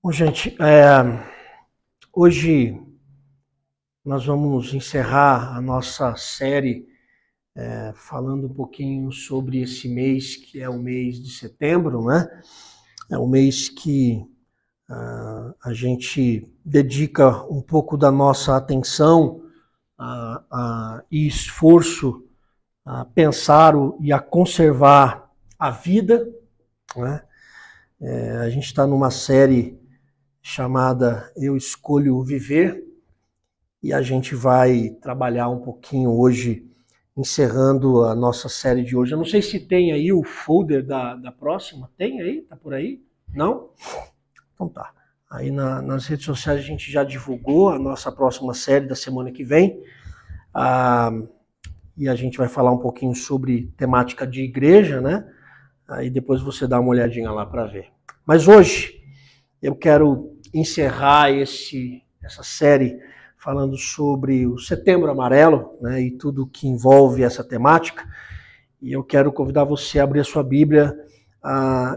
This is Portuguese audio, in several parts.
Bom, gente, hoje nós vamos encerrar a nossa série falando um pouquinho sobre esse mês que é o mês de setembro, né? É o mês que a gente dedica um pouco da nossa atenção e esforço a pensar e a conservar a vida, né? A gente está numa série chamada Eu Escolho Viver, e a gente vai trabalhar um pouquinho hoje, encerrando a nossa série de hoje. Eu não sei se tem aí o folder da próxima. Tem aí? Tá por aí? Não? Então tá. Aí nas redes sociais a gente já divulgou a nossa próxima série da semana que vem. E a gente vai falar um pouquinho sobre temática de igreja, né? Aí depois você dá uma olhadinha lá para ver. Mas hoje eu quero encerrar essa série falando sobre o Setembro Amarelo, né, e tudo que envolve essa temática. E eu quero convidar você a abrir a sua Bíblia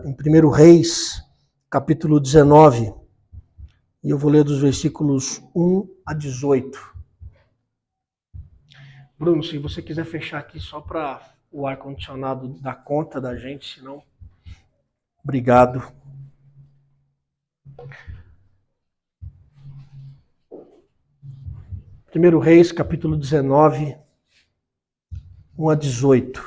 em 1 Reis, capítulo 19. E eu vou ler dos versículos 1 a 18. Bruno, se você quiser fechar aqui só para o ar-condicionado dar conta da gente, senão... Obrigado. 1 Reis, capítulo 19, 1 a 18.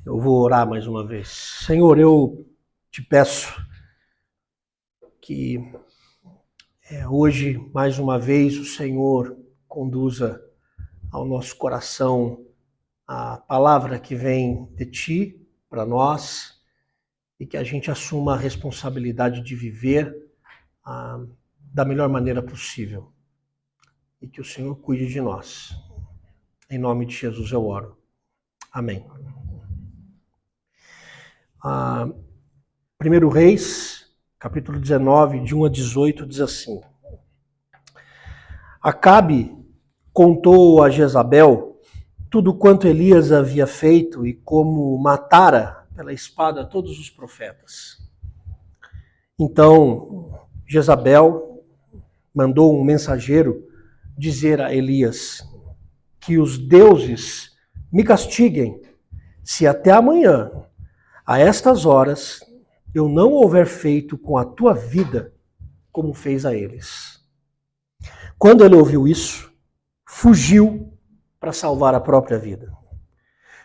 Eu vou orar mais uma vez. Senhor, eu te peço que hoje, mais uma vez, o Senhor conduza ao nosso coração a palavra que vem de Ti para nós e que a gente assuma a responsabilidade de viver da melhor maneira possível e que o Senhor cuide de nós. Em nome de Jesus eu oro. Amém. 1 Reis, capítulo 19, de 1 a 18, diz assim: Acabe contou a Jezabel tudo quanto Elias havia feito e como matara pela espada todos os profetas. Então Jezabel mandou um mensageiro dizer a Elias: que os deuses me castiguem se até amanhã, a estas horas, eu não houver feito com a tua vida como fez a eles. Quando ele ouviu isso, fugiu para salvar a própria vida.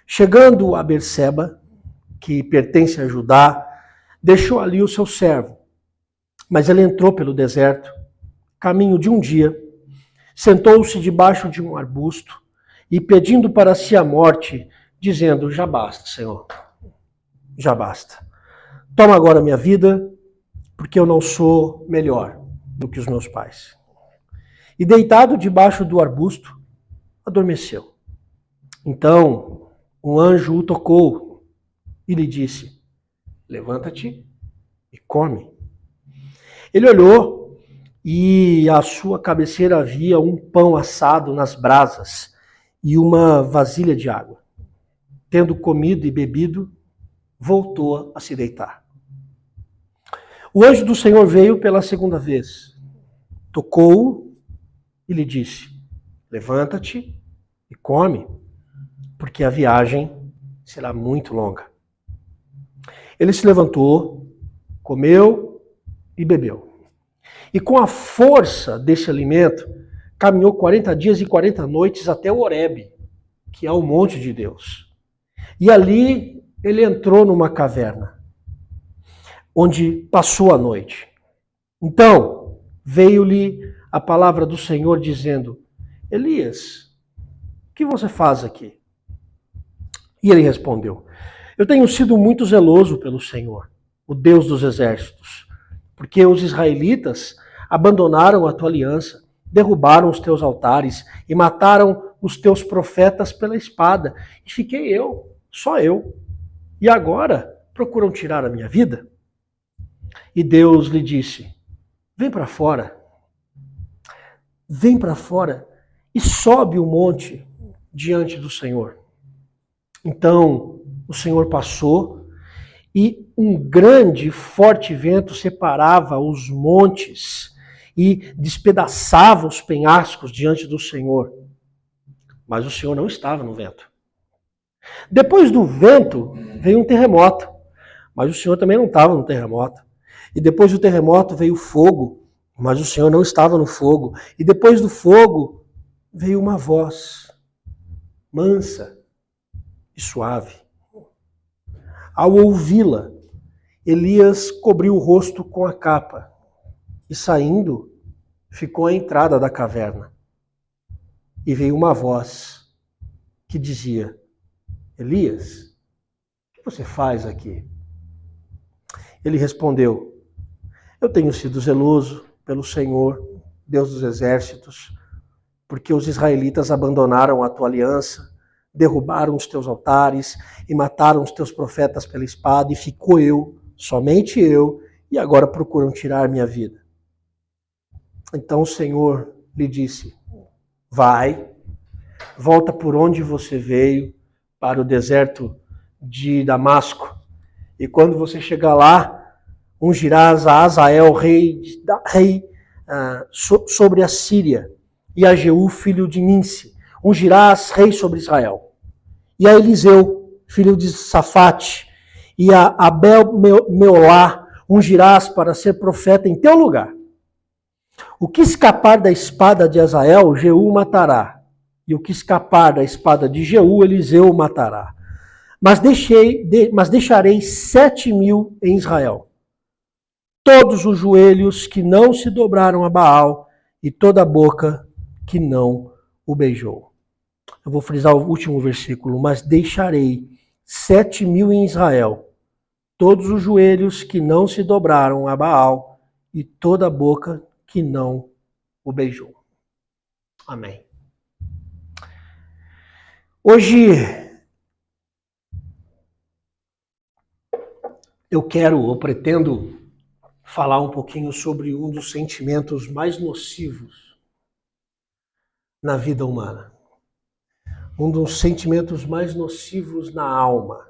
Chegando a Berseba, que pertence a Judá, deixou ali o seu servo. Mas ele entrou pelo deserto, caminho de um dia, sentou-se debaixo de um arbusto e pedindo para si a morte, dizendo: já basta, Senhor, já basta. Toma agora minha vida, porque eu não sou melhor do que os meus pais. E deitado debaixo do arbusto, adormeceu. Então um anjo o tocou e lhe disse: levanta-te e come. Ele olhou e à sua cabeceira havia um pão assado nas brasas e uma vasilha de água. Tendo comido e bebido, voltou a se deitar. O anjo do Senhor veio pela segunda vez, tocou-o e lhe disse: levanta-te e come, porque a viagem será muito longa. Ele se levantou, comeu e bebeu. E com a força desse alimento, caminhou 40 dias e 40 noites até o Horebe, que é o monte de Deus. E ali ele entrou numa caverna, onde passou a noite. Então veio-lhe a palavra do Senhor dizendo: Elias, o que você faz aqui? E ele respondeu: eu tenho sido muito zeloso pelo Senhor, o Deus dos exércitos, porque os israelitas abandonaram a tua aliança, derrubaram os teus altares e mataram os teus profetas pela espada. E fiquei eu, só eu. E agora procuram tirar a minha vida? E Deus lhe disse: vem para fora e sobe o monte diante do Senhor. Então, o Senhor passou e um grande e forte vento separava os montes e despedaçava os penhascos diante do Senhor. Mas o Senhor não estava no vento. Depois do vento veio um terremoto, mas o Senhor também não estava no terremoto. E depois do terremoto veio fogo, mas o Senhor não estava no fogo. E depois do fogo veio uma voz mansa e suave. Ao ouvi-la, Elias cobriu o rosto com a capa e, saindo, ficou à entrada da caverna. E veio uma voz que dizia: Elias, o que você faz aqui? Ele respondeu: eu tenho sido zeloso pelo Senhor, Deus dos exércitos, porque os israelitas abandonaram a tua aliança, derrubaram os teus altares e mataram os teus profetas pela espada, e ficou eu, somente eu, e agora procuram tirar minha vida. Então o Senhor lhe disse: vai, volta por onde você veio, para o deserto de Damasco, e quando você chegar lá, ungirás a Azael, rei sobre a Síria, e a Jeú, filho de Ninsi, ungirás rei sobre Israel. E a Eliseu, filho de Safate, e a Abel-Meolá, ungirás para ser profeta em teu lugar. O que escapar da espada de Azael, Jeú matará, e o que escapar da espada de Jeú, Eliseu matará. Mas deixarei 7.000 em Israel, todos os joelhos que não se dobraram a Baal e toda a boca que não o beijou. Eu vou frisar o último versículo. Mas deixarei 7.000 em Israel, todos os joelhos que não se dobraram a Baal e toda a boca que não o beijou. Amém. Hoje eu pretendo falar um pouquinho sobre um dos sentimentos mais nocivos na vida humana. Um dos sentimentos mais nocivos na alma.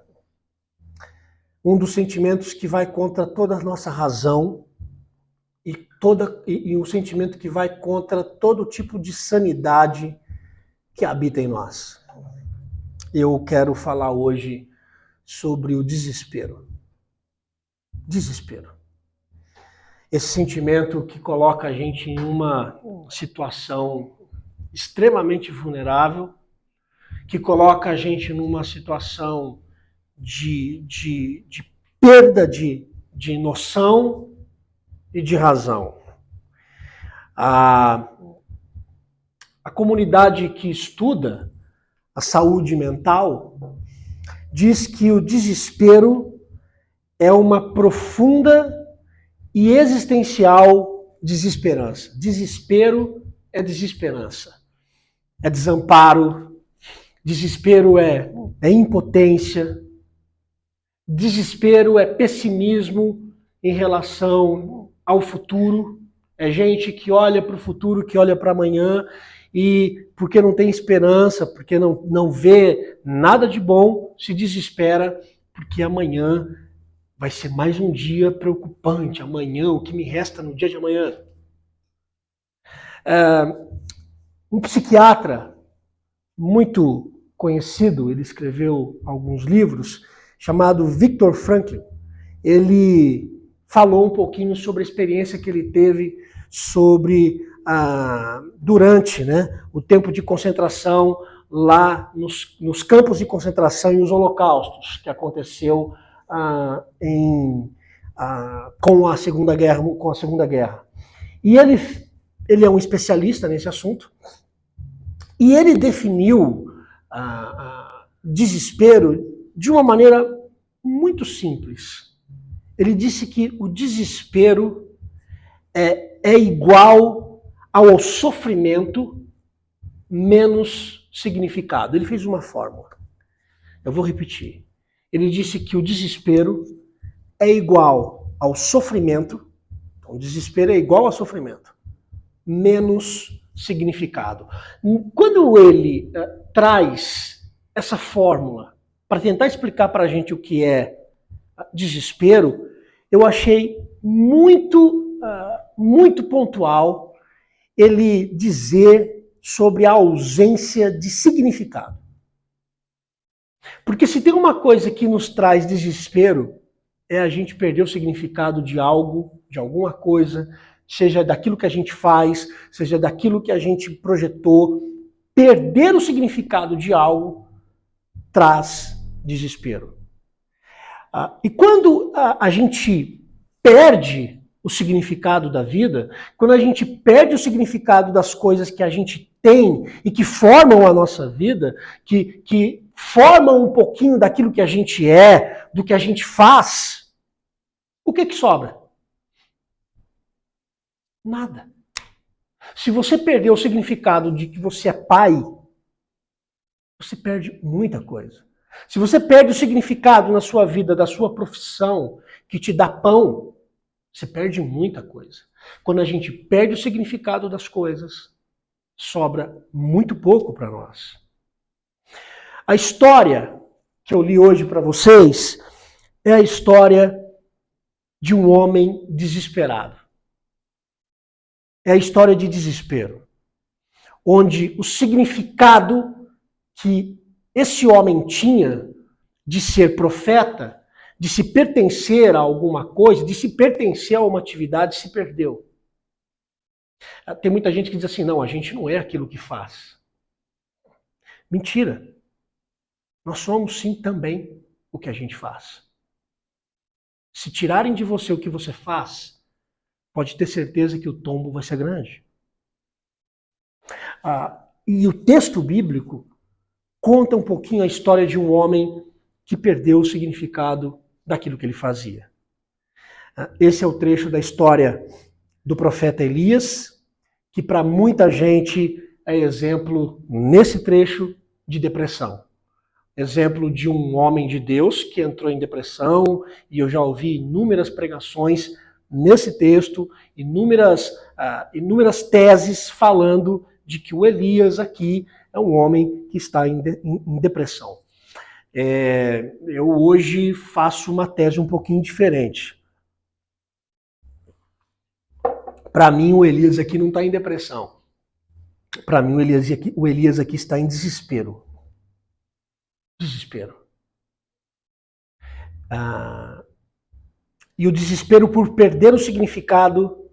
Um dos sentimentos que vai contra toda a nossa razão e um sentimento que vai contra todo tipo de sanidade que habita em nós. Eu quero falar hoje sobre o desespero. Desespero. Esse sentimento que coloca a gente em uma situação extremamente vulnerável, que coloca a gente numa situação de perda de noção e de razão. A comunidade que estuda a saúde mental diz que o desespero é uma profunda e existencial desesperança. Desespero é desesperança. É desamparo. Desespero é impotência. Desespero é pessimismo em relação ao futuro. É gente que olha para o futuro, que olha para amanhã e porque não tem esperança, porque não vê nada de bom, se desespera porque amanhã vai ser mais um dia preocupante. Amanhã, o que me resta no dia de amanhã? Um psiquiatra muito conhecido, ele escreveu alguns livros, chamado Viktor Frankl. Ele falou um pouquinho sobre a experiência que ele teve durante o tempo de concentração lá nos campos de concentração e os holocaustos que aconteceu com a Segunda Guerra. E ele é um especialista nesse assunto e ele definiu desespero de uma maneira muito simples. Ele disse que o desespero é igual ao sofrimento menos significado. Ele fez uma fórmula. Eu vou repetir. Ele disse que o desespero é igual ao sofrimento. Então, o desespero é igual ao sofrimento menos significado. Quando ele traz essa fórmula para tentar explicar para a gente o que é desespero, eu achei muito pontual ele dizer sobre a ausência de significado. Porque se tem uma coisa que nos traz desespero, é a gente perder o significado de algo, de alguma coisa, seja daquilo que a gente faz, seja daquilo que a gente projetou. Perder o significado de algo traz desespero. E quando a gente perde o significado da vida, quando a gente perde o significado das coisas que a gente tem e que formam a nossa vida, que formam um pouquinho daquilo que a gente é, do que a gente faz, o que sobra? Nada. Se você perder o significado de que você é pai, você perde muita coisa. Se você perde o significado na sua vida da sua profissão, que te dá pão, você perde muita coisa. Quando a gente perde o significado das coisas, sobra muito pouco para nós. A história que eu li hoje para vocês é a história de um homem desesperado. É a história de desespero, onde o significado que esse homem tinha de ser profeta, de se pertencer a alguma coisa, de se pertencer a uma atividade, se perdeu. Tem muita gente que diz assim, não, a gente não é aquilo que faz. Mentira. Nós somos sim também o que a gente faz. Se tirarem de você o que você faz, pode ter certeza que o tombo vai ser grande. E o texto bíblico conta um pouquinho a história de um homem que perdeu o significado daquilo que ele fazia. Esse é o trecho da história do profeta Elias, que para muita gente é exemplo, nesse trecho, de depressão. Exemplo de um homem de Deus que entrou em depressão, e eu já ouvi inúmeras pregações nesse texto, inúmeras teses falando de que o Elias aqui é um homem que está em depressão. Eu hoje faço uma tese um pouquinho diferente. Para mim, o Elias aqui não está em depressão. Para mim, o Elias aqui está em desespero. Desespero. E o desespero por perder o significado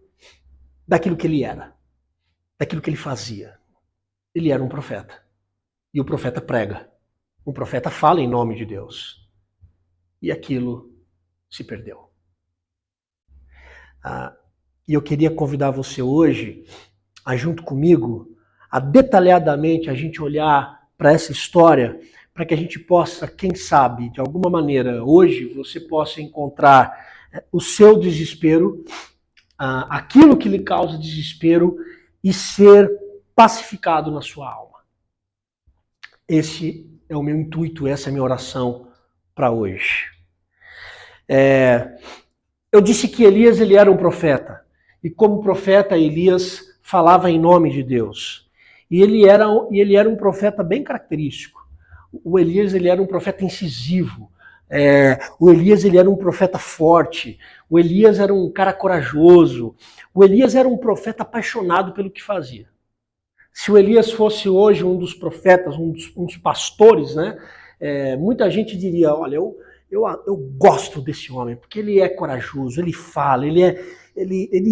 daquilo que ele era, daquilo que ele fazia. Ele era um profeta. E o profeta prega. O profeta fala em nome de Deus. E aquilo se perdeu. E eu queria convidar você hoje, junto comigo, a detalhadamente a gente olhar para essa história, para que a gente possa, quem sabe, de alguma maneira, hoje você possa encontrar o seu desespero, aquilo que lhe causa desespero e ser pacificado na sua alma. Esse é o meu intuito, essa é a minha oração para hoje. Eu disse que Elias ele era um profeta. E como profeta, Elias falava em nome de Deus. E ele era um profeta bem característico. O Elias ele era um profeta incisivo. O Elias ele era um profeta forte. O Elias era um cara corajoso. O Elias era um profeta apaixonado pelo que fazia. Se o Elias fosse hoje um dos profetas, um dos pastores, né? Muita gente diria, olha, eu gosto desse homem, porque ele é corajoso, ele fala, ele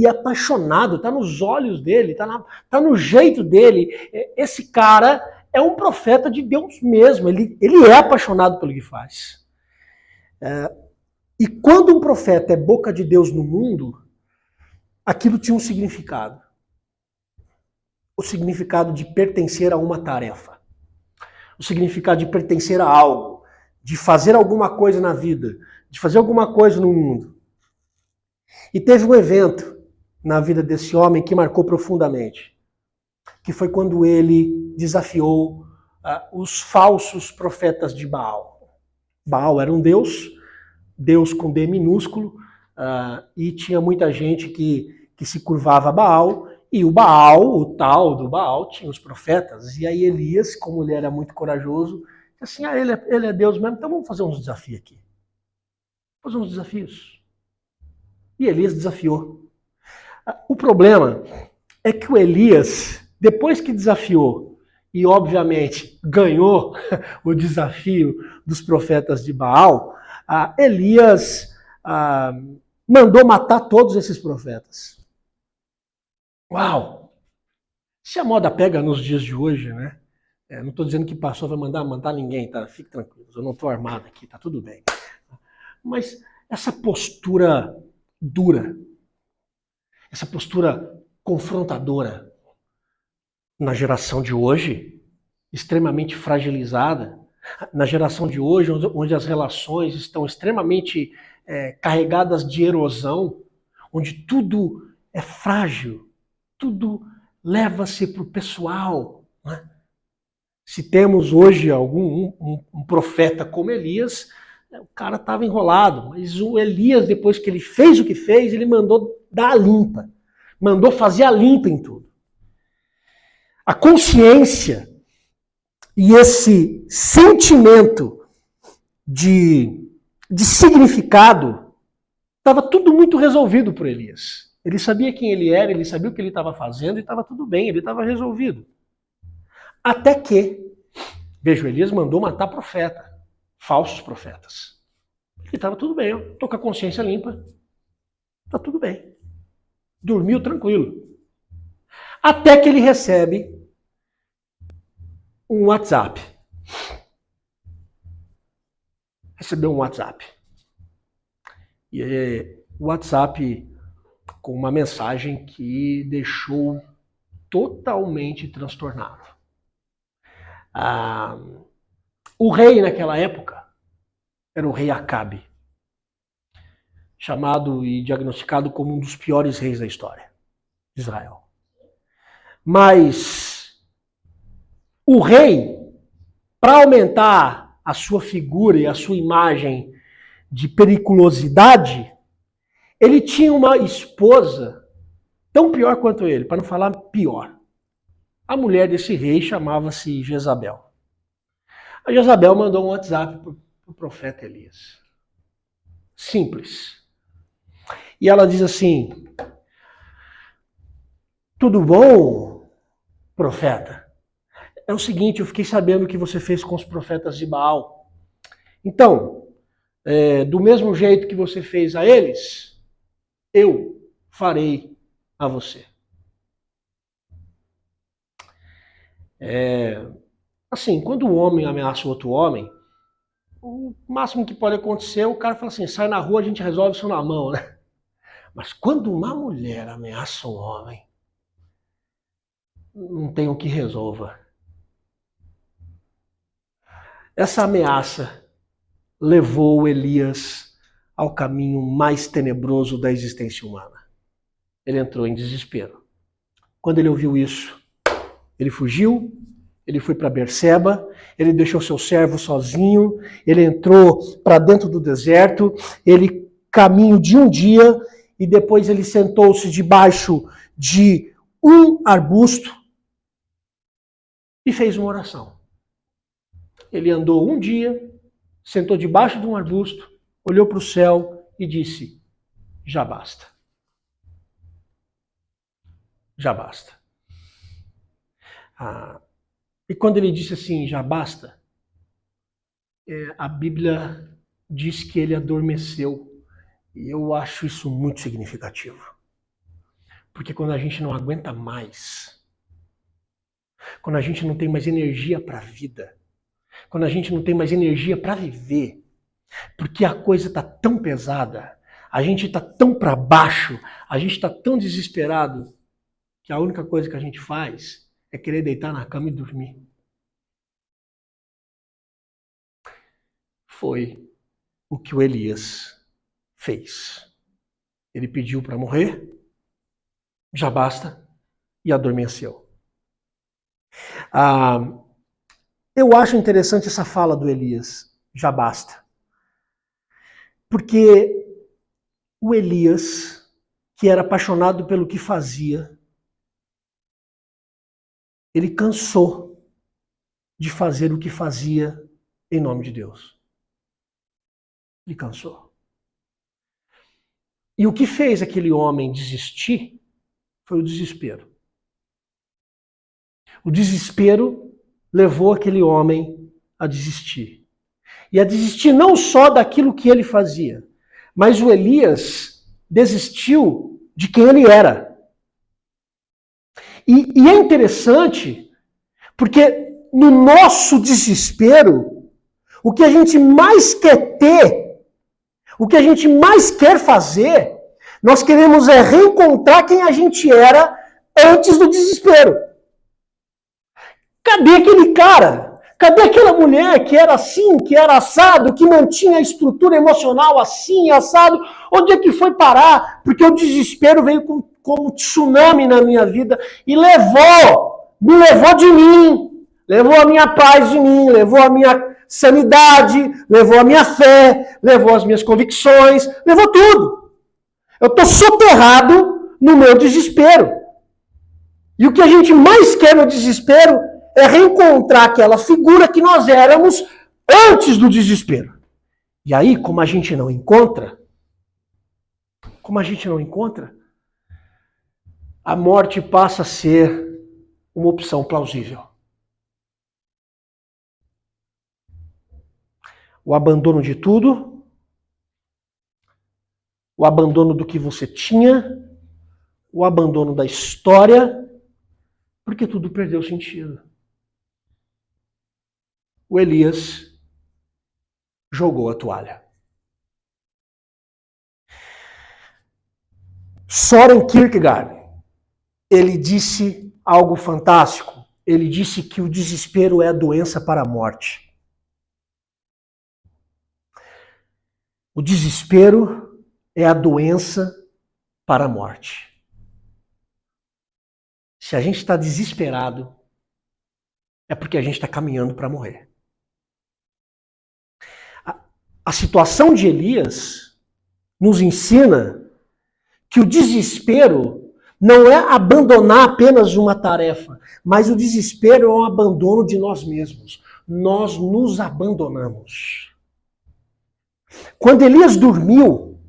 é apaixonado, está nos olhos dele, está no jeito dele. Esse cara é um profeta de Deus mesmo, ele é apaixonado pelo que faz. E quando um profeta é boca de Deus no mundo, aquilo tinha um significado. O significado de pertencer a uma tarefa. O significado de pertencer a algo. De fazer alguma coisa na vida. De fazer alguma coisa no mundo. E teve um evento na vida desse homem que marcou profundamente. Que foi quando ele desafiou os falsos profetas de Baal. Baal era um deus com D minúsculo, e tinha muita gente que se curvava a Baal E o Baal, o tal do Baal, tinha os profetas. E aí Elias, como ele era muito corajoso, disse assim, ele é Deus mesmo, então vamos fazer uns desafios aqui. Vamos fazer uns desafios. E Elias desafiou. O problema é que o Elias, depois que desafiou, e obviamente ganhou o desafio dos profetas de Baal, Elias mandou matar todos esses profetas. Uau! Se a moda pega nos dias de hoje, né? Não estou dizendo que pastor vai mandar matar ninguém, tá? Fique tranquilo, eu não estou armado aqui, tá tudo bem. Mas essa postura dura, essa postura confrontadora na geração de hoje, extremamente fragilizada, na geração de hoje, onde as relações estão extremamente carregadas de erosão, onde tudo é frágil, tudo leva-se para o pessoal. Né? Se temos hoje um profeta como Elias, o cara estava enrolado, mas o Elias, depois que ele fez o que fez, ele mandou dar a limpa, mandou fazer a limpa em tudo. A consciência e esse sentimento de significado estava tudo muito resolvido por Elias. Ele sabia quem ele era, ele sabia o que ele estava fazendo e estava tudo bem, ele estava resolvido. Até que, veja, Elias mandou matar profeta, falsos profetas. E estava tudo bem, estou com a consciência limpa, está tudo bem. Dormiu tranquilo. Até que ele recebe um WhatsApp. Recebeu um WhatsApp. E o WhatsApp com uma mensagem que deixou totalmente transtornado. O rei naquela época era o rei Acabe, chamado e diagnosticado como um dos piores reis da história de Israel. Mas o rei, para aumentar a sua figura e a sua imagem de periculosidade, ele tinha uma esposa tão pior quanto ele, para não falar pior. A mulher desse rei chamava-se Jezabel. A Jezabel mandou um WhatsApp para o profeta Elias. Simples. E ela diz assim, tudo bom, profeta? É o seguinte, eu fiquei sabendo o que você fez com os profetas de Baal. Então, do mesmo jeito que você fez a eles, eu farei a você. Assim, quando um homem ameaça outro homem, o máximo que pode acontecer é o cara fala assim, sai na rua, a gente resolve isso na mão, né? Mas quando uma mulher ameaça um homem, não tem o que resolva. Essa ameaça levou Elias ao caminho mais tenebroso da existência humana. Ele entrou em desespero. Quando ele ouviu isso, ele fugiu, ele foi para Berseba, ele deixou seu servo sozinho, ele entrou para dentro do deserto, ele caminho de um dia e depois ele sentou-se debaixo de um arbusto e fez uma oração. Ele andou um dia, sentou debaixo de um arbusto, olhou para o céu e disse, já basta. Já basta. E quando ele disse assim, já basta, a Bíblia diz que ele adormeceu. E eu acho isso muito significativo. Porque quando a gente não aguenta mais, quando a gente não tem mais energia para a vida, quando a gente não tem mais energia para viver, porque a coisa está tão pesada, a gente está tão para baixo, a gente está tão desesperado, que a única coisa que a gente faz é querer deitar na cama e dormir. Foi o que o Elias fez. Ele pediu para morrer, já basta, e adormeceu. Eu acho interessante essa fala do Elias, já basta. Porque o Elias, que era apaixonado pelo que fazia, ele cansou de fazer o que fazia em nome de Deus. Ele cansou. E o que fez aquele homem desistir foi o desespero. O desespero levou aquele homem a desistir. E a desistir não só daquilo que ele fazia, mas o Elias desistiu de quem ele era. E é interessante, porque no nosso desespero, o que a gente mais quer ter, o que a gente mais quer fazer, nós queremos reencontrar quem a gente era antes do desespero. Cadê aquele cara? Cadê aquela mulher que era assim, que era assado, que mantinha a estrutura emocional assim, assado? Onde é que foi parar? Porque o desespero veio como um tsunami na minha vida e me levou de mim, levou a minha paz de mim, levou a minha sanidade, levou a minha fé, levou as minhas convicções, levou tudo. Eu estou soterrado no meu desespero. E o que a gente mais quer no desespero é reencontrar aquela figura que nós éramos antes do desespero. E aí, como a gente não encontra, a morte passa a ser uma opção plausível. O abandono de tudo, o abandono do que você tinha, o abandono da história, porque tudo perdeu sentido. O Elias jogou a toalha. Søren Kierkegaard, ele disse algo fantástico. Ele disse que o desespero é a doença para a morte. O desespero é a doença para a morte. Se a gente está desesperado, é porque a gente está caminhando para morrer. A situação de Elias nos ensina que o desespero não é abandonar apenas uma tarefa, mas o desespero é um abandono de nós mesmos. Nós nos abandonamos. Quando Elias dormiu,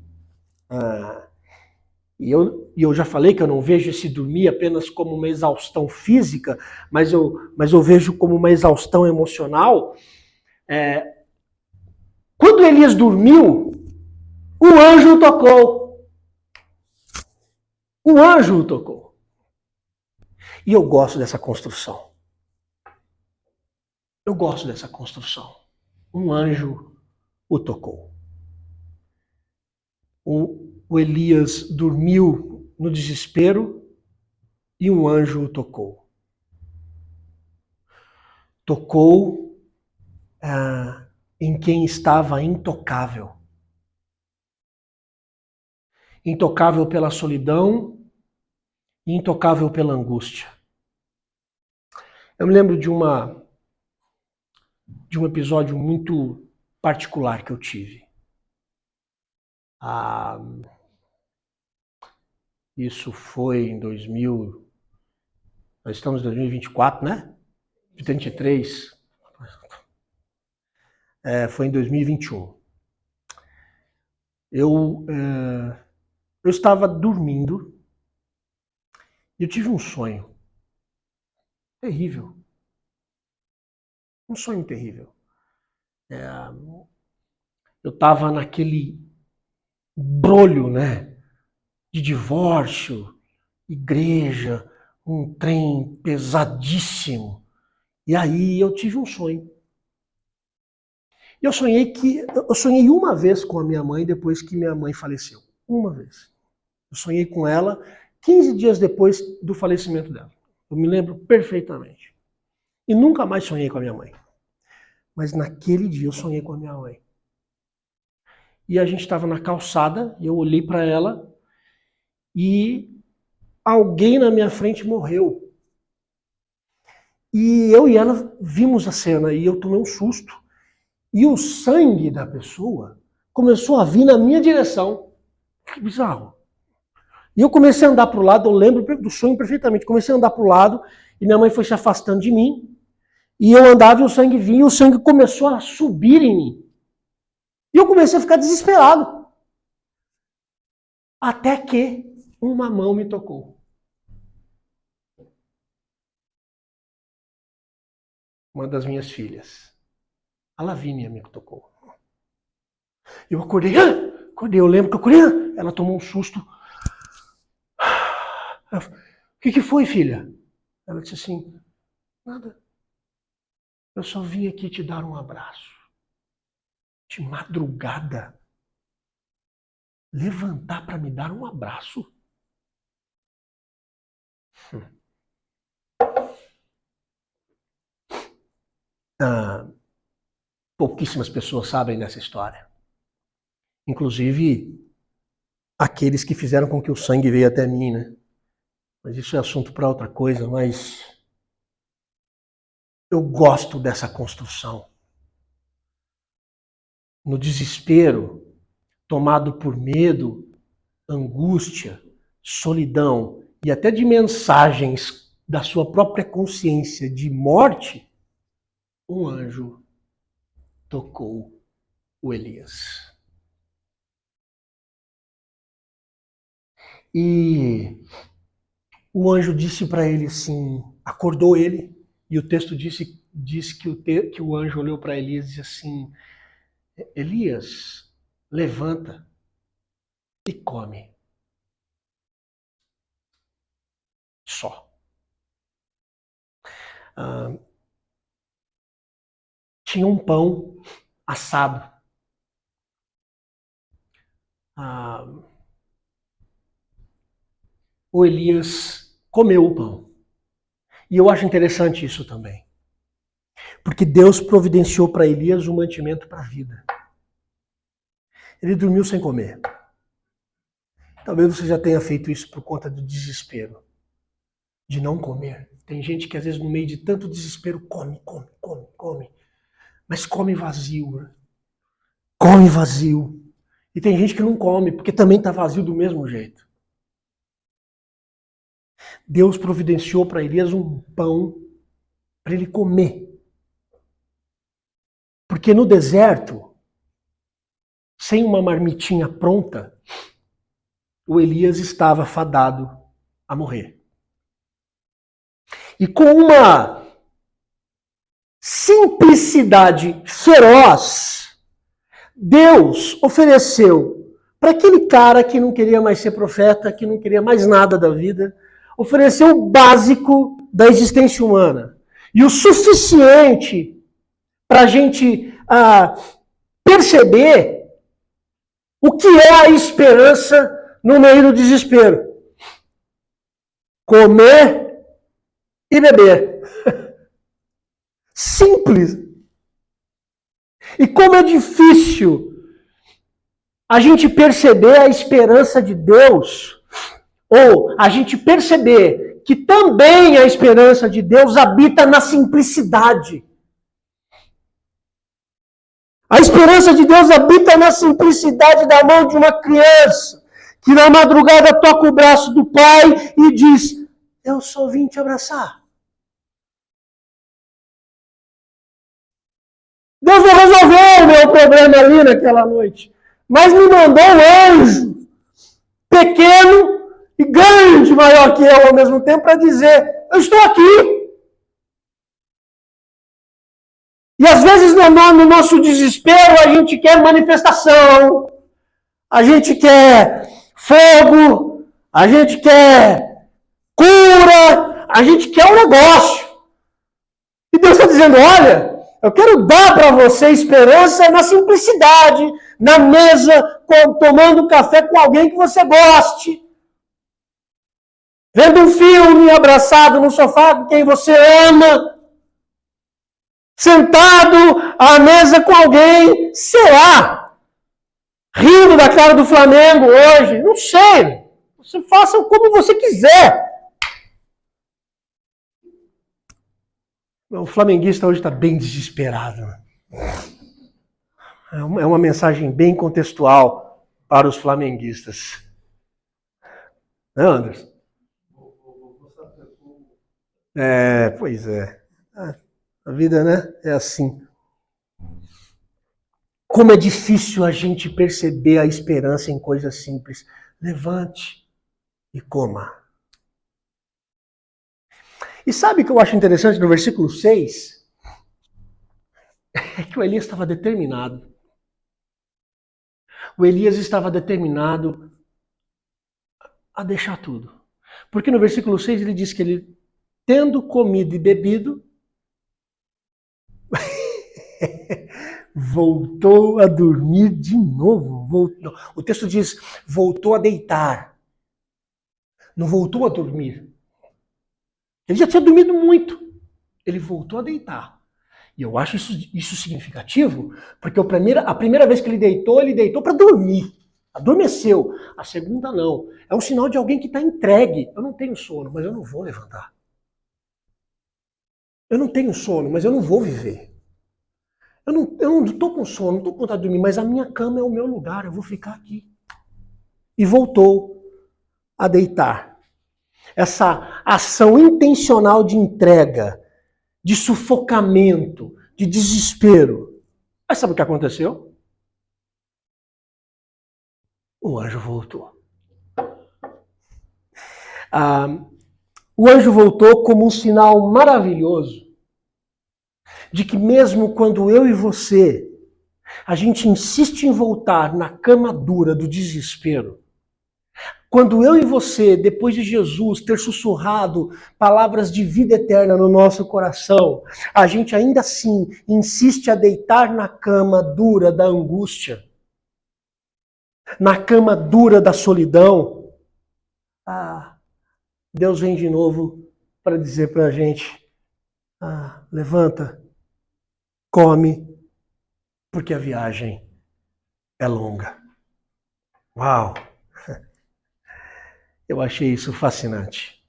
e eu já falei que eu não vejo esse dormir apenas como uma exaustão física, mas eu vejo como uma exaustão emocional. Quando Elias dormiu, um anjo o tocou. Um anjo o tocou. E eu gosto dessa construção. Eu gosto dessa construção. Um anjo o tocou. O Elias dormiu no desespero e um anjo o tocou. Tocou em quem estava intocável. Intocável pela solidão, intocável pela angústia. Eu me lembro de um episódio muito particular que eu tive. Isso foi em 2000, nós estamos em 2024, né? 2023. Foi em 2021. Eu estava dormindo e eu tive um sonho terrível. Um sonho terrível. Eu estava naquele brolho, né? De divórcio, igreja, um trem pesadíssimo. E aí eu tive um sonho. Eu sonhei uma vez com a minha mãe depois que minha mãe faleceu. Uma vez. Eu sonhei com ela 15 dias depois do falecimento dela. Eu me lembro perfeitamente. E nunca mais sonhei com a minha mãe. Mas naquele dia eu sonhei com a minha mãe. E a gente estava na calçada, e eu olhei para ela, e alguém na minha frente morreu. E eu e ela vimos a cena, e eu tomei um susto. E o sangue da pessoa começou a vir na minha direção. Que bizarro. E eu comecei a andar para o lado, eu lembro do sonho perfeitamente. Comecei a andar para o lado e minha mãe foi se afastando de mim. E eu andava e o sangue vinha e o sangue começou a subir em mim. E eu comecei a ficar desesperado. Até que uma mão me tocou. Uma das minhas filhas. A Lavínia me tocou. Eu acordei. Eu lembro que eu acordei. Ela tomou um susto. O que foi, filha? Ela disse assim, nada. Eu só vim aqui te dar um abraço. De madrugada. Levantar para me dar um abraço. Pouquíssimas pessoas sabem dessa história. Inclusive, aqueles que fizeram com que o sangue veio até mim, né? Mas isso é assunto para outra coisa, mas eu gosto dessa construção. No desespero, tomado por medo, angústia, solidão e até de mensagens da sua própria consciência de morte, um anjo tocou o Elias. E o anjo disse para ele assim, acordou ele, e o texto diz que o anjo olhou para Elias e disse assim, Elias, levanta e come. Só. Tinha um pão assado. O Elias comeu o pão. E eu acho interessante isso também. Porque Deus providenciou para Elias um mantimento para a vida. Ele dormiu sem comer. Talvez você já tenha feito isso por conta do desespero. De não comer. Tem gente que às vezes no meio de tanto desespero come. Mas come vazio. Né? Come vazio. E tem gente que não come, porque também está vazio do mesmo jeito. Deus providenciou para Elias um pão para ele comer. Porque no deserto, sem uma marmitinha pronta, o Elias estava fadado a morrer. E com uma simplicidade feroz, Deus ofereceu para aquele cara que não queria mais ser profeta, que não queria mais nada da vida, ofereceu o básico da existência humana. E o suficiente para a gente perceber o que é a esperança no meio do desespero. Comer e beber. Simples. E como é difícil a gente perceber a esperança de Deus, ou a gente perceber que também a esperança de Deus habita na simplicidade. A esperança de Deus habita na simplicidade da mão de uma criança, que na madrugada toca o braço do pai e diz, eu só vim te abraçar. Deus não resolveu o meu problema ali naquela noite, mas me mandou um anjo, pequeno e grande, maior que eu ao mesmo tempo, para dizer, eu estou aqui. E às vezes no nosso desespero a gente quer manifestação, a gente quer fogo, a gente quer cura, a gente quer um negócio. E Deus está dizendo, olha, eu quero dar para você esperança na simplicidade, na mesa, tomando café com alguém que você goste. Vendo um filme, abraçado no sofá com quem você ama. Sentado à mesa com alguém, será? Rindo da cara do Flamengo hoje, não sei. Você faça como você quiser. O flamenguista hoje está bem desesperado. É uma mensagem bem contextual para os flamenguistas. Não, Anderson? Pois é. A vida, né? É assim. Como é difícil a gente perceber a esperança em coisas simples. Levante e coma. E sabe o que eu acho interessante no versículo 6? É que o Elias estava determinado. O Elias estava determinado a deixar tudo. Porque no versículo 6 ele diz que ele, tendo comido e bebido, voltou a dormir de novo. O texto diz, voltou a deitar. Não voltou a dormir. Ele já tinha dormido muito. Ele voltou a deitar. E eu acho isso significativo, porque a primeira vez que ele deitou para dormir. Adormeceu. A segunda não. É um sinal de alguém que está entregue. Eu não tenho sono, mas eu não vou levantar. Eu não tenho sono, mas eu não vou viver. Eu não estou com sono, não estou com vontade de dormir, mas a minha cama é o meu lugar, eu vou ficar aqui. E voltou a deitar. Essa ação intencional de entrega, de sufocamento, de desespero. Mas sabe o que aconteceu? O anjo voltou. O anjo voltou como um sinal maravilhoso de que mesmo quando eu e você, a gente insiste em voltar na cama dura do desespero, quando eu e você, depois de Jesus ter sussurrado palavras de vida eterna no nosso coração, a gente ainda assim insiste a deitar na cama dura da angústia, na cama dura da solidão, Deus vem de novo para dizer para a gente, levanta, come, porque a viagem é longa. Uau! Eu achei isso fascinante.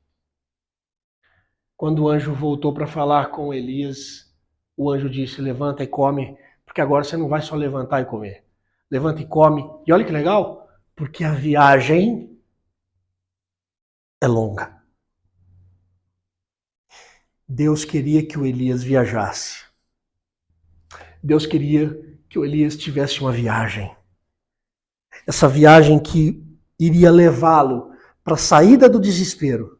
Quando o anjo voltou para falar com Elias, o anjo disse, levanta e come, porque agora você não vai só levantar e comer. Levanta e come. E olha que legal, porque a viagem é longa. Deus queria que o Elias viajasse. Deus queria que o Elias tivesse uma viagem. Essa viagem que iria levá-lo para a saída do desespero.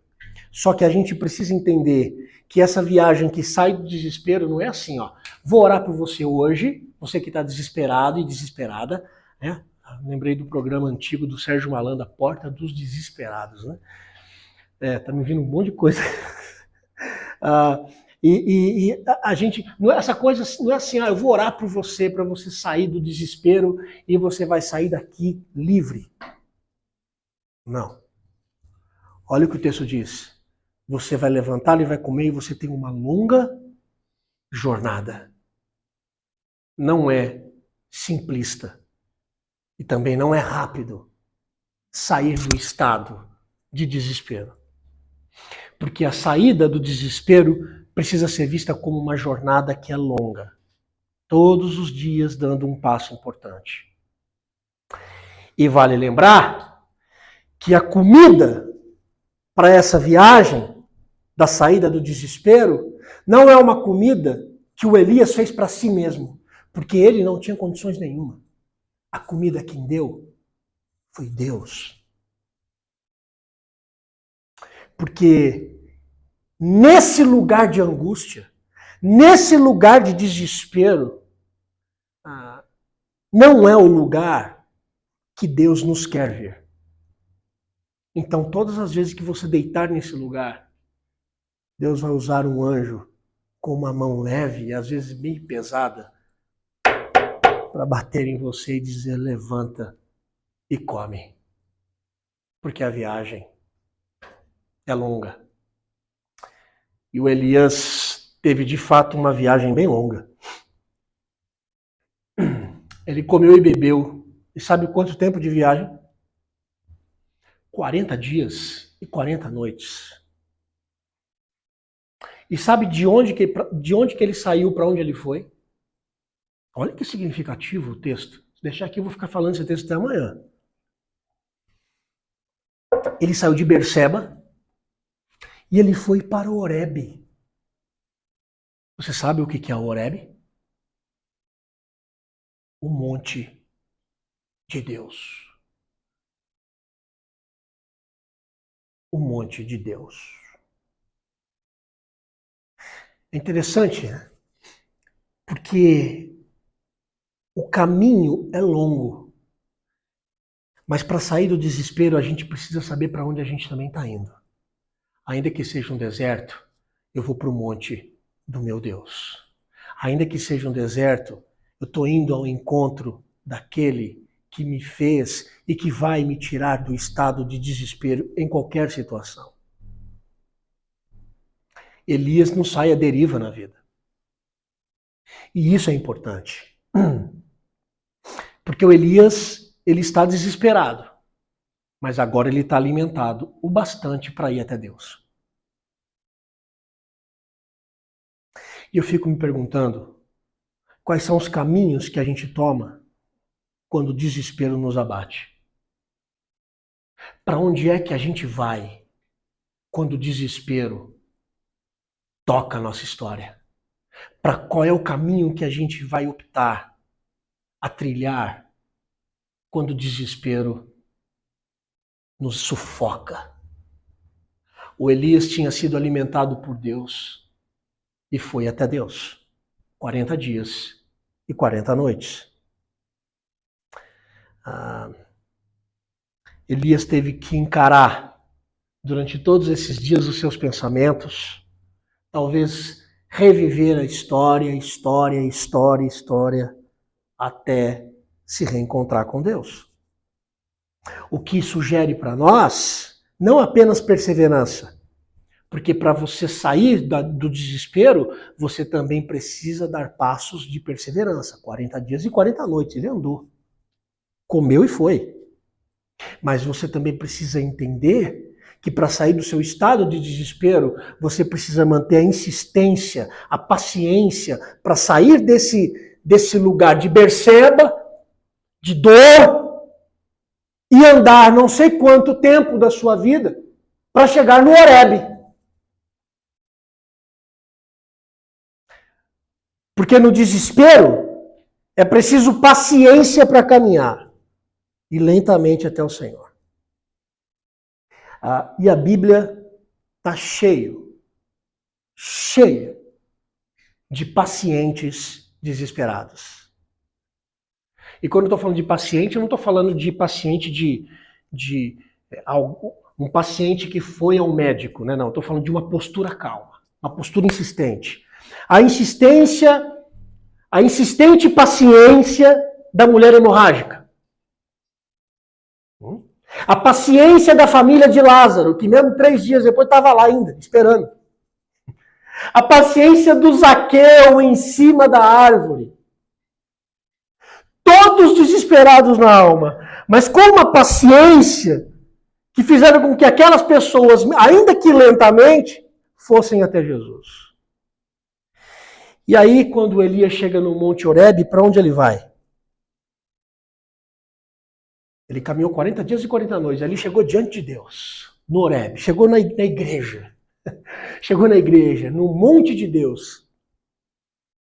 Só que a gente precisa entender que essa viagem que sai do desespero não é assim, ó. Vou orar por você hoje, você que está desesperado e desesperada, né? Lembrei do programa antigo do Sérgio Malandro, A Porta dos Desesperados, né? Tá me vindo um monte de coisa. A gente, essa coisa não é assim, eu vou orar por você para você sair do desespero e você vai sair daqui livre. Não. Olha o que o texto diz. Você vai levantar e vai comer e você tem uma longa jornada. Não é simplista e também não é rápido sair do estado de desespero. Porque a saída do desespero precisa ser vista como uma jornada que é longa. Todos os dias dando um passo importante. E vale lembrar que a comida para essa viagem da saída do desespero não é uma comida que o Elias fez para si mesmo, porque ele não tinha condições nenhuma. A comida quem deu foi Deus. Porque nesse lugar de angústia, nesse lugar de desespero, não é o lugar que Deus nos quer ver. Então, todas as vezes que você deitar nesse lugar, Deus vai usar um anjo com uma mão leve e às vezes bem pesada para bater em você e dizer, levanta e come. Porque a viagem é longa. E o Elias teve de fato uma viagem bem longa. Ele comeu e bebeu. E sabe quanto tempo de viagem? 40 dias e 40 noites. E sabe de onde que ele saiu, para onde ele foi? Olha que significativo o texto. Se deixar aqui, eu vou ficar falando esse texto até amanhã. Ele saiu de Berseba e ele foi para Horebe. Você sabe o que é Horebe? O monte de Deus. O monte de Deus. É interessante, né? Porque o caminho é longo. Mas para sair do desespero, a gente precisa saber para onde a gente também está indo. Ainda que seja um deserto, eu vou para o monte do meu Deus. Ainda que seja um deserto, eu estou indo ao encontro daquele que me fez e que vai me tirar do estado de desespero em qualquer situação. Elias não sai à deriva na vida. E isso é importante. Porque o Elias, ele está desesperado. Mas agora ele está alimentado o bastante para ir até Deus. E eu fico me perguntando, quais são os caminhos que a gente toma quando o desespero nos abate? Para onde é que a gente vai quando o desespero toca a nossa história? Para qual é o caminho que a gente vai optar a trilhar quando o desespero nos sufoca? O Elias tinha sido alimentado por Deus e foi até Deus. 40 dias e 40 noites. Elias teve que encarar durante todos esses dias os seus pensamentos, talvez reviver a história, até se reencontrar com Deus. O que sugere para nós não apenas perseverança, porque para você sair do desespero, você também precisa dar passos de perseverança. 40 dias e 40 noites, ele andou. Comeu e foi. Mas você também precisa entender que para sair do seu estado de desespero, você precisa manter a insistência, a paciência, para sair desse lugar de Berseba, de dor, e andar não sei quanto tempo da sua vida para chegar no Horebe. Porque no desespero é preciso paciência para caminhar e lentamente até o Senhor. E a Bíblia está cheia de pacientes desesperados. E quando eu estou falando de paciente, eu não estou falando de paciente um paciente que foi ao médico, né? Não, eu estou falando de uma postura calma, uma postura insistente. A insistente paciência da mulher hemorrágica. A paciência da família de Lázaro, que mesmo 3 dias depois estava lá ainda, esperando. A paciência do Zaqueu em cima da árvore. Todos desesperados na alma, mas com uma paciência que fizeram com que aquelas pessoas, ainda que lentamente, fossem até Jesus. E aí, quando Elias chega no Monte Horebe, para onde ele vai? Ele caminhou 40 dias e 40 noites, ali chegou diante de Deus, no Horebe, chegou na igreja. Chegou na igreja, no monte de Deus.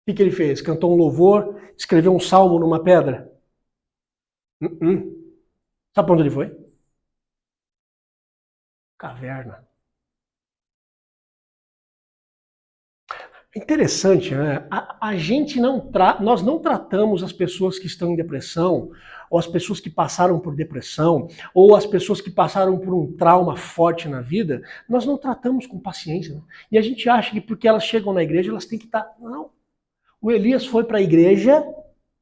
O que ele fez? Cantou um louvor, escreveu um salmo numa pedra? Sabe para onde ele foi? Caverna. Interessante, né? Nós não tratamos as pessoas que estão em depressão, ou as pessoas que passaram por depressão, ou as pessoas que passaram por um trauma forte na vida, nós não tratamos com paciência. Né? E a gente acha que porque elas chegam na igreja, elas têm que estar... Não. O Elias foi para a igreja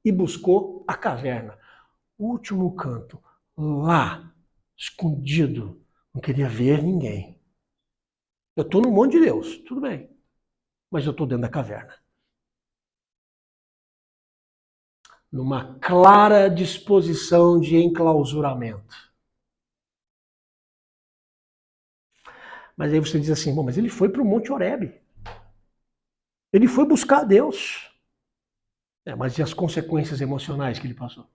e buscou a caverna. O último canto, lá, escondido, não queria ver ninguém. Eu estou no monte de Deus, tudo bem, mas eu estou dentro da caverna. Numa clara disposição de enclausuramento. Mas aí você diz assim, bom, mas ele foi para o Monte Horebe. Ele foi buscar a Deus. Mas e as consequências emocionais que ele passou?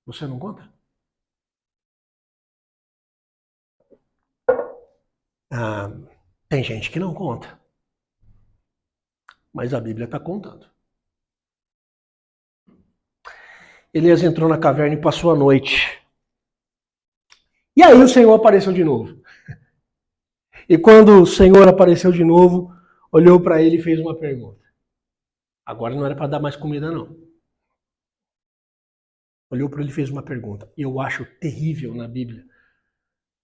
Você não conta? Ah, tem gente que não conta, mas a Bíblia está contando. Elias entrou na caverna e passou a noite. E aí o Senhor apareceu de novo. E quando o Senhor apareceu de novo, olhou para ele e fez uma pergunta. Agora não era para dar mais comida, não. Olhou para ele e fez uma pergunta. E eu acho terrível na Bíblia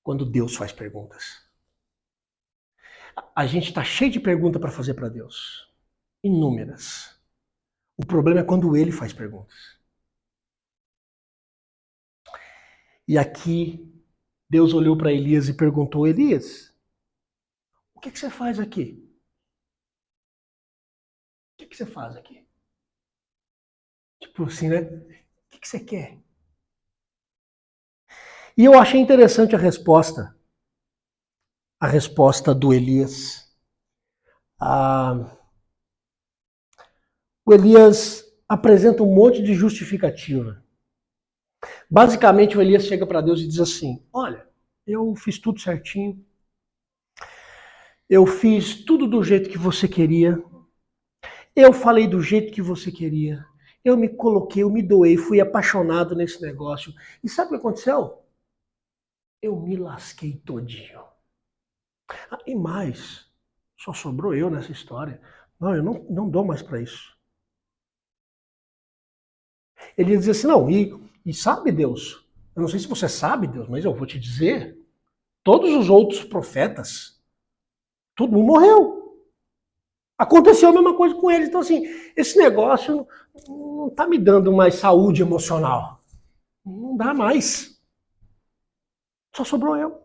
quando Deus faz perguntas. A gente está cheio de perguntas para fazer para Deus. Inúmeras. O problema é quando ele faz perguntas. E aqui, Deus olhou para Elias e perguntou: Elias, o que você faz aqui? O que você faz aqui? Tipo assim, né? O que você quer? E eu achei interessante a resposta do Elias. O Elias apresenta um monte de justificativa. Basicamente, o Elias chega para Deus e diz assim: olha, eu fiz tudo certinho, eu fiz tudo do jeito que você queria, eu falei do jeito que você queria, eu me coloquei, eu me doei, fui apaixonado nesse negócio. E sabe o que aconteceu? Eu me lasquei todinho. E mais, só sobrou eu nessa história. Não, eu não dou mais para isso. Ele ia dizer assim, não, e sabe Deus, eu não sei se você sabe Deus, mas eu vou te dizer, todos os outros profetas, todo mundo morreu. Aconteceu a mesma coisa com eles. Então assim, esse negócio não tá me dando mais saúde emocional. Não dá mais. Só sobrou eu.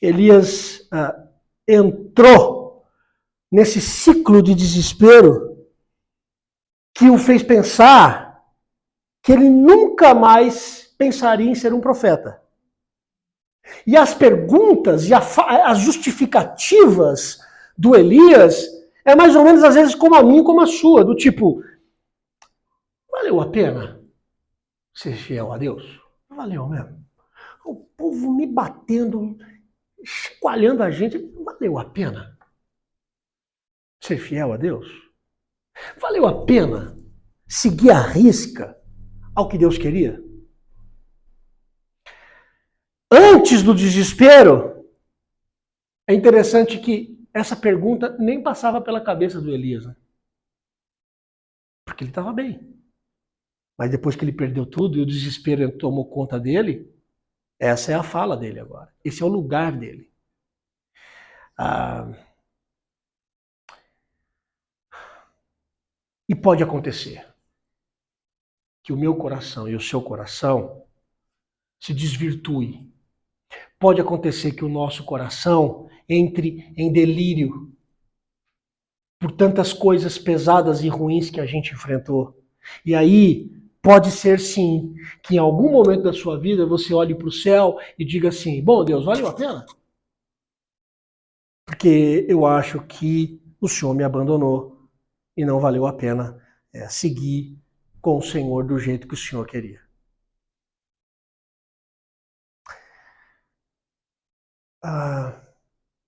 Elias entrou nesse ciclo de desespero que o fez pensar que ele nunca mais pensaria em ser um profeta. E as perguntas e as justificativas do Elias é mais ou menos às vezes como a minha, como a sua, do tipo, valeu a pena ser fiel a Deus? Valeu mesmo. O povo me batendo, chacoalhando a gente, valeu a pena ser fiel a Deus? Valeu a pena seguir à risca ao que Deus queria? Antes do desespero, é interessante que essa pergunta nem passava pela cabeça do Elias, né? Porque ele estava bem. Mas depois que ele perdeu tudo e o desespero tomou conta dele, essa é a fala dele agora. Esse é o lugar dele. E pode acontecer que o meu coração e o seu coração se desvirtue. Pode acontecer que o nosso coração entre em delírio por tantas coisas pesadas e ruins que a gente enfrentou. E aí, pode ser sim, que em algum momento da sua vida você olhe para o céu e diga assim, bom Deus, valeu a pena? Porque eu acho que o Senhor me abandonou e não valeu a pena seguir com o Senhor do jeito que o Senhor queria.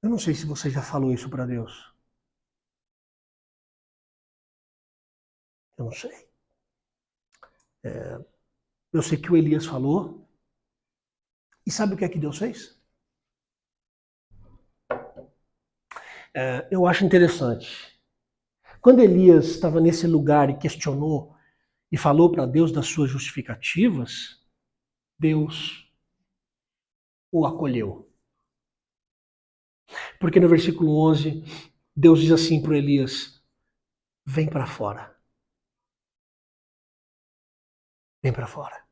Eu não sei se você já falou isso para Deus. Eu não sei. Eu sei que o Elias falou. E sabe o que é que Deus fez? Eu acho interessante. Quando Elias estava nesse lugar e questionou e falou para Deus das suas justificativas, Deus o acolheu. Porque no versículo 11, Deus diz assim para Elias, vem para fora. Vem para fora.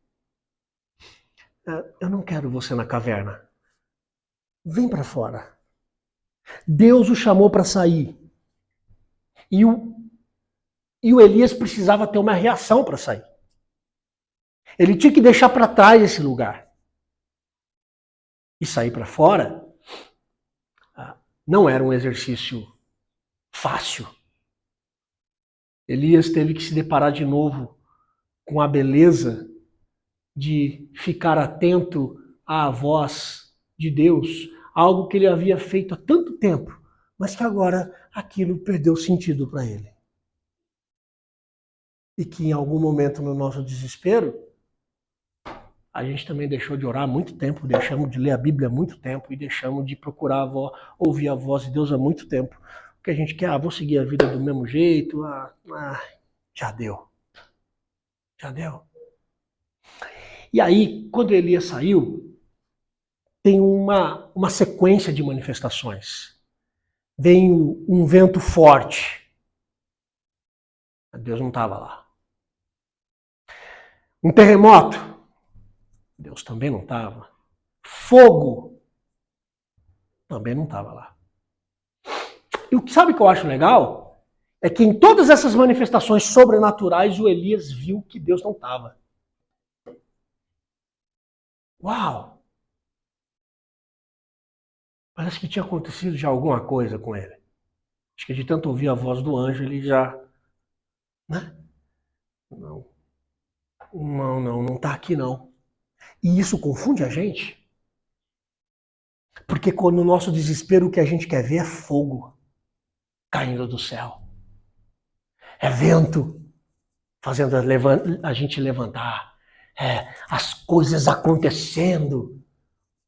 Eu não quero você na caverna. Vem para fora. Deus o chamou para sair. E o Elias precisava ter uma reação para sair. Ele tinha que deixar para trás esse lugar. E sair para fora não era um exercício fácil. Elias teve que se deparar de novo com a beleza de ficar atento à voz de Deus, algo que ele havia feito há tanto tempo, mas que agora aquilo perdeu sentido para ele. E que em algum momento no nosso desespero, a gente também deixou de orar há muito tempo, deixamos de ler a Bíblia há muito tempo e deixamos de procurar ouvir a voz de Deus há muito tempo. Porque a gente quer, vou seguir a vida do mesmo jeito, já deu. Já deu. E aí, quando Elias saiu, tem uma sequência de manifestações. Vem um vento forte. Deus não estava lá. Um terremoto. Deus também não estava. Fogo. Também não estava lá. E sabe o que eu acho legal? É que em todas essas manifestações sobrenaturais, o Elias viu que Deus não estava. Uau! Parece que tinha acontecido já alguma coisa com ele. Acho que de tanto ouvir a voz do anjo, ele já... Né? Não está aqui não. E isso confunde a gente. Porque no nosso desespero o que a gente quer ver é fogo caindo do céu. É vento fazendo a gente levantar. É as coisas acontecendo.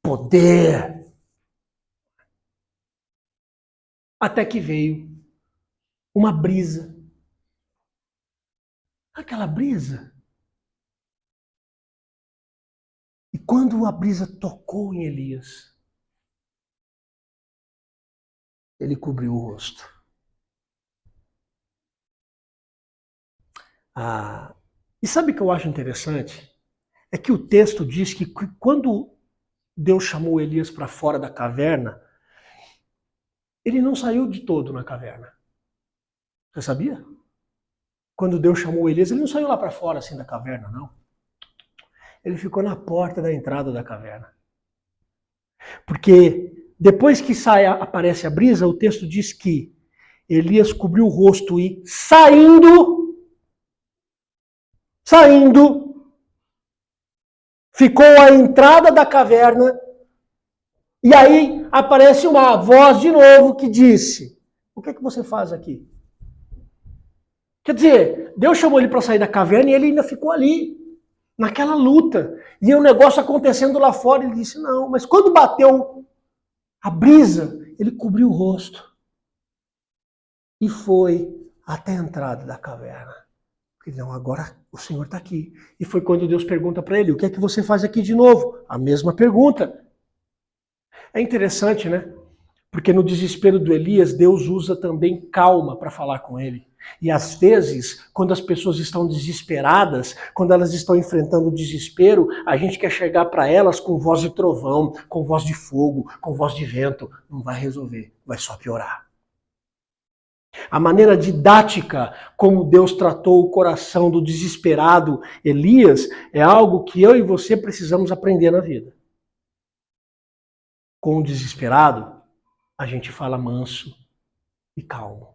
Poder. Até que veio uma brisa. Aquela brisa. E quando a brisa tocou em Elias, ele cobriu o rosto. E sabe o que eu acho interessante? É que o texto diz que quando Deus chamou Elias para fora da caverna, ele não saiu de todo na caverna. Você sabia? Quando Deus chamou Elias, ele não saiu lá para fora assim da caverna, não. Ele ficou na porta da entrada da caverna. Porque depois que aparece a brisa, o texto diz que Elias cobriu o rosto e saindo, ficou à entrada da caverna. E aí aparece uma voz de novo que disse: o que é que você faz aqui? Quer dizer, Deus chamou ele para sair da caverna e ele ainda ficou ali, naquela luta. E o negócio acontecendo lá fora, ele disse: não, mas quando bateu a brisa, ele cobriu o rosto. E foi até a entrada da caverna. Ele não, agora o Senhor está aqui. E foi quando Deus pergunta para ele: o que é que você faz aqui de novo? A mesma pergunta. É interessante, né? Porque no desespero do Elias, Deus usa também calma para falar com ele. E às vezes, quando as pessoas estão desesperadas, quando elas estão enfrentando o desespero, a gente quer chegar para elas com voz de trovão, com voz de fogo, com voz de vento. Não vai resolver, vai só piorar. A maneira didática como Deus tratou o coração do desesperado Elias é algo que eu e você precisamos aprender na vida. Com o desesperado, a gente fala manso e calmo.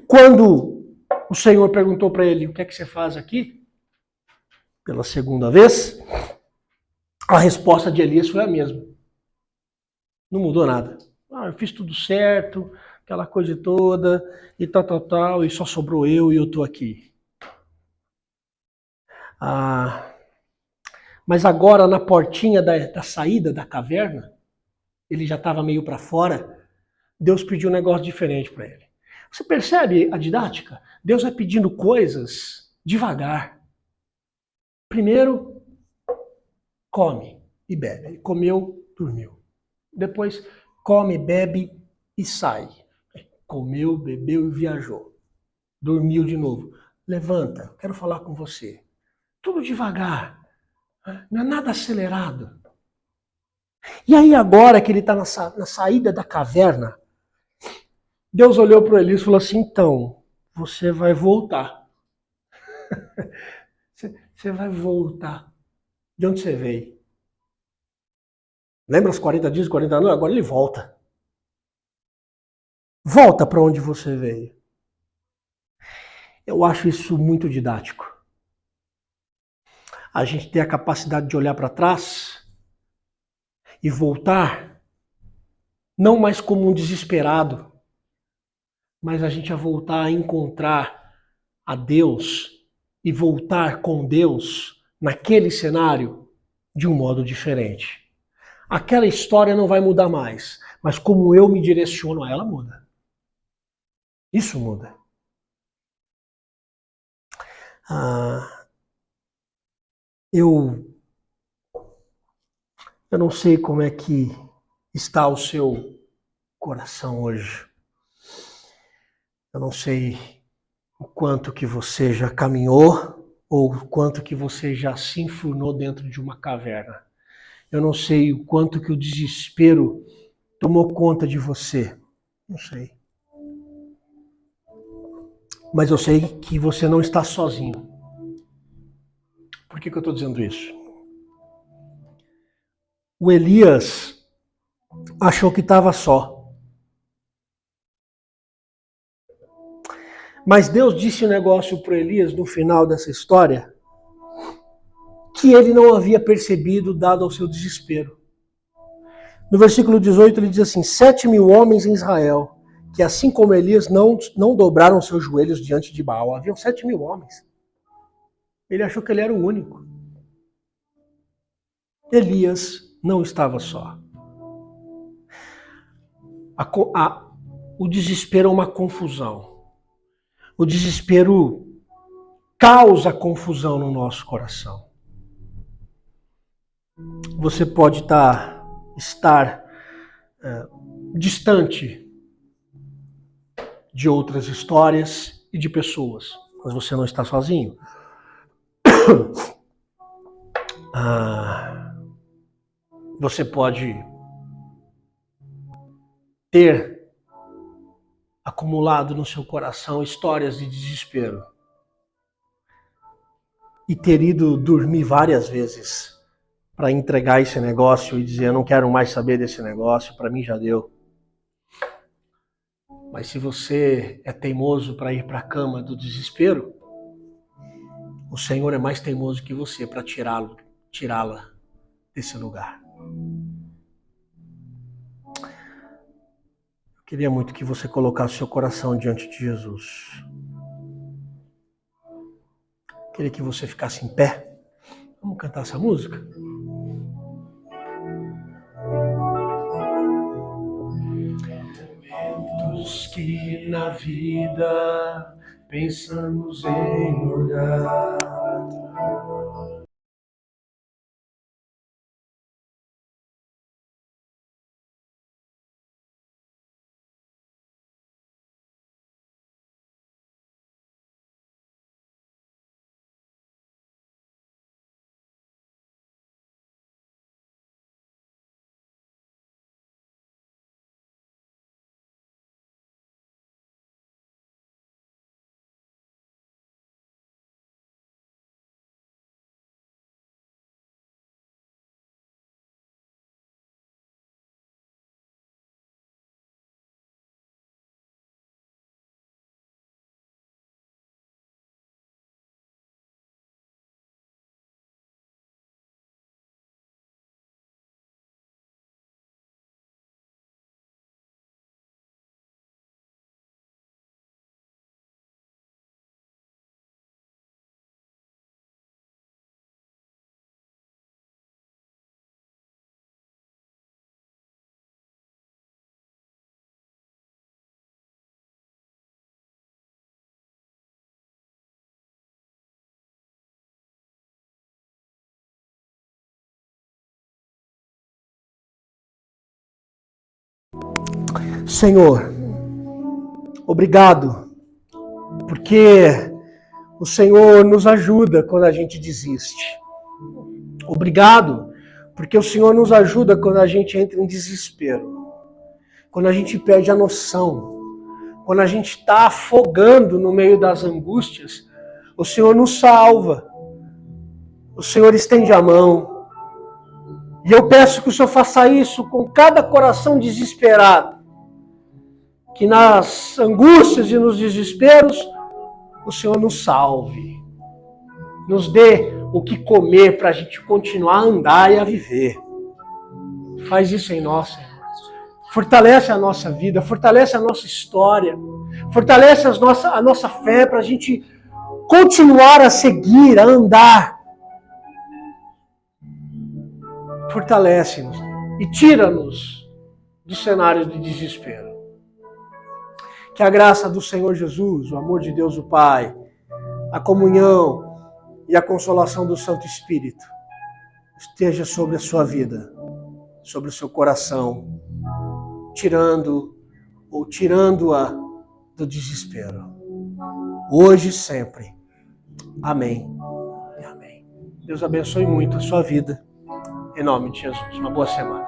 Quando o Senhor perguntou para ele: o que é que você faz aqui? Pela segunda vez, a resposta de Elias foi a mesma. Não mudou nada. Eu fiz tudo certo, aquela coisa toda, e tal, e só sobrou eu e eu tô aqui. Mas agora, na portinha da saída da caverna, ele já estava meio para fora, Deus pediu um negócio diferente para ele. Você percebe a didática? Deus vai pedindo coisas devagar. Primeiro, come e bebe. Ele comeu, dormiu. Depois, come, bebe e sai. Comeu, bebeu e viajou. Dormiu de novo. Levanta, quero falar com você. Tudo devagar. Não é nada acelerado. E aí agora que ele está na saída da caverna, Deus olhou para Elias e falou assim: então, você vai voltar. Você vai voltar. De onde você veio? Lembra os 40 dias, 40 anos? Agora ele volta. Volta para onde você veio. Eu acho isso muito didático. a gente ter a capacidade de olhar para trás e voltar, não mais como um desesperado, mas a gente a voltar a encontrar a Deus e voltar com Deus naquele cenário de um modo diferente. Aquela história não vai mudar mais, mas como eu me direciono a ela, muda. Isso muda. Eu não sei como é que está o seu coração hoje. Eu não sei o quanto que você já caminhou ou o quanto que você já se enfurnou dentro de uma caverna. Eu não sei o quanto que o desespero tomou conta de você. Não sei. Mas eu sei que você não está sozinho. Por que eu estou dizendo isso? O Elias achou que estava só. Mas Deus disse um negócio para Elias no final dessa história que ele não havia percebido dado ao seu desespero. No versículo 18 ele diz assim: 7.000 homens em Israel, que assim como Elias não dobraram seus joelhos diante de Baal. Haviam 7.000 homens. Ele achou que ele era o único. Elias não estava só. O desespero é uma confusão. O desespero causa confusão no nosso coração. Você pode estar distante de outras histórias e de pessoas, mas você não está sozinho. Você pode ter acumulado no seu coração histórias de desespero e ter ido dormir várias vezes para entregar esse negócio e dizer: eu não quero mais saber desse negócio, para mim já deu. Mas se você é teimoso para ir para a cama do desespero, o Senhor é mais teimoso que você para tirá-la desse lugar. Eu queria muito que você colocasse seu coração diante de Jesus. Eu queria que você ficasse em pé. Vamos cantar essa música? Momentos que na vida pensamos em olhar. Senhor, obrigado, porque o Senhor nos ajuda quando a gente desiste. Obrigado, porque o Senhor nos ajuda quando a gente entra em desespero, quando a gente perde a noção, quando a gente está afogando no meio das angústias. O Senhor nos salva, o Senhor estende a mão. E eu peço que o Senhor faça isso com cada coração desesperado, que nas angústias e nos desesperos, o Senhor nos salve, nos dê o que comer para a gente continuar a andar e a viver. Faz isso em nós, Senhor. Fortalece a nossa vida, fortalece a nossa história, fortalece a nossa fé para a gente continuar a seguir, a andar. Fortalece-nos e tira-nos do cenário de desespero. Que a graça do Senhor Jesus, o amor de Deus o Pai, a comunhão e a consolação do Santo Espírito esteja sobre a sua vida, sobre o seu coração, tirando-a do desespero. Hoje e sempre. Amém. E amém. Deus abençoe muito a sua vida. Em nome de Jesus. Uma boa semana.